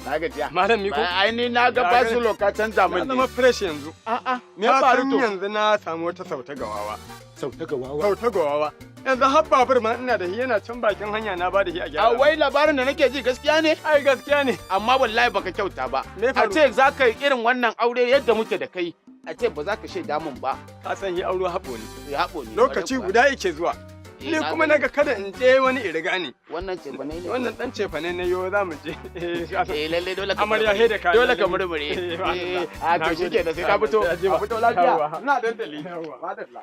Na gajiya. Malam Miko. Ai ni na ga Basulo ka canza min. Na zama fresh yanzu. A'a, me ya faru to? Yanzu na samu wata sauta gawawa. Sauta gawawa. Sauta gawawa. Yanzu har babur ma ina da shi yana can bakin hanya na ba da shi a gyara. A wai labarin da nake ji gaskiya ne? Ai gaskiya ne. Amma wallahi baka kyauta ba. A ce za ka yi irin wannan aure yadda muke da kai. A ce ba za ka shaida min ba. Ka san yi aure haɓo ne. Ya haɓo ne. Lokaci guda yake zuwa. Ni kuma naga kada in je wani iriga ne. Wannan cefane ne. Wannan dan cefane ne yo za mu je. Lalle dole ka amarya he da ka. Dole ka murmure. A to shike da sai ka fito. A fito lafiya. Ina dandali. Madalla.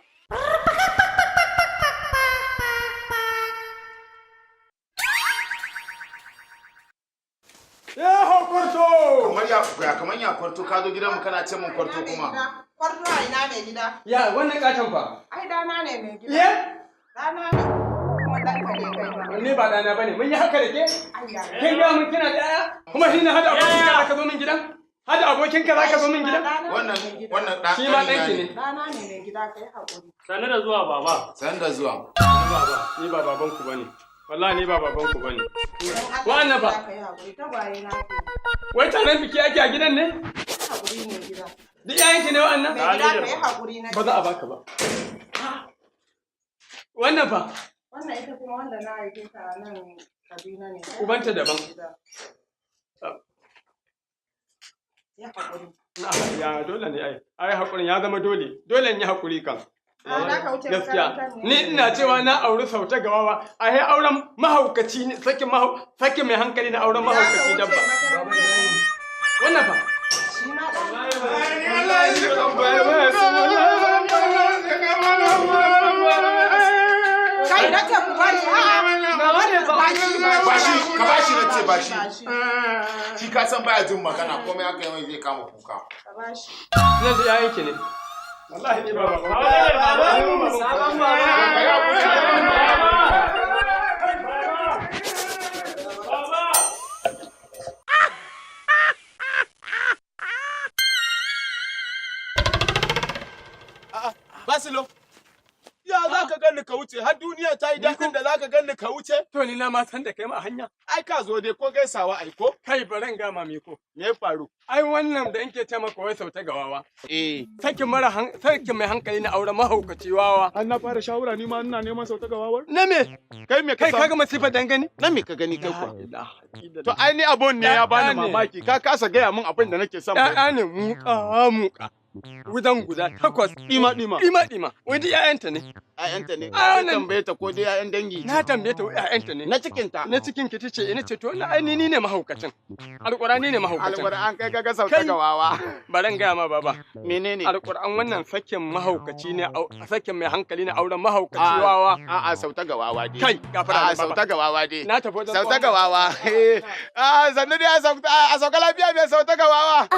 Kwarto! Kamar ya kwarto ka zo gidanmu kana ce min kwarto kuma. Kwarto a ina mai gida? Ya wannan katon fa? Ai dana ne mai gida. Ye? Dana ne. Kuma ɗanka ne kai ba. Ni ba dana bane. Mun yi haka da ke? Kin ga mun kina da ƴaƴa? Kuma shi ne hada abokin ka zaka zo min gidan? Hada abokin ka zaka zo min gidan? Wannan ɗan shi ma ɗanki ne. Dana ne mai gida kai haƙuri. Sani da zuwa baba. Sani da zuwa. Ni ba baban ku bane. Wallahi ni ba baban ku bane. Wannan ba. Wai taron biki ake a gidan ne? Haƙuri mai gida. Duk ƴaƴanki ne wa'annan? Mai gida kai haƙuri na. Ba za a baka ba. Wannan fa? Wannan ita kuma wanda na haife ta nan Kaduna ne. Ubanta daban. Ya haƙuri. Ya dole ne ai. Ai haƙurin ya zama dole. Dole in yi haƙuri kan. Gaskiya. Ni ina cewa na auri sauta gawawa. A yi auren mahaukaci ne. Sakin mai hankali na auren mahaukaci dabba. Wannan fa? Shi ma ɗan. Kai na ce ku bari ka bashi na ce bashi. Shi ka san baya jin magana komai aka yi zai kama kuka. Ka bashi. Nan da yayin ki ne. Wallahi ni ba ba. Basulo. Ya za ka ganni ka wuce, har duniya ta yi daɗin da za ka ganni ka wuce? To ni na ma san da kai ma a hanya. Ai ka zo dai ko gaisawa ai ko? Kai baran gama mi ko. Me ya faru? Ai wannan da nke ce maka wai sauta gawawa. Sakin mai hankali na auren mahaukaci wawa. An na fara shawara ni ma ina neman sauta gawawar? Na me? Kai me ka Kai kaga masifar dan gani? Na me ka gani kai kuwa? To ai ni abun ne ya bani mamaki. Ka kasa gaya min abin da nake son. Ya'ya ne muka. Gudan guda 8. Ɗima. Wani ƴaƴanta ne. ‘Ya'yanta ne. Ka tambaye ta ko dai ‘ya'yan dangi. Na tambaye ta ƴaƴanta ne. Na cikin ta. Na cikin ki tace ina ce to ai ni ne mahaukacin. Alƙur'ani ne mahaukacin. Alƙur'an kai kaga sauka gawawa. Baran gaya ma baba. Menene? Alƙur'an wannan sakin mahaukaci ne sakin mai hankali ne auren mahaukaci wawa. A'a sauta gawawa dai. Kai gafara A'a sauta gawawa dai. Na tafi wajen sauta gawawa. Sannu dai a sauka lafiya mai sauta gawawa.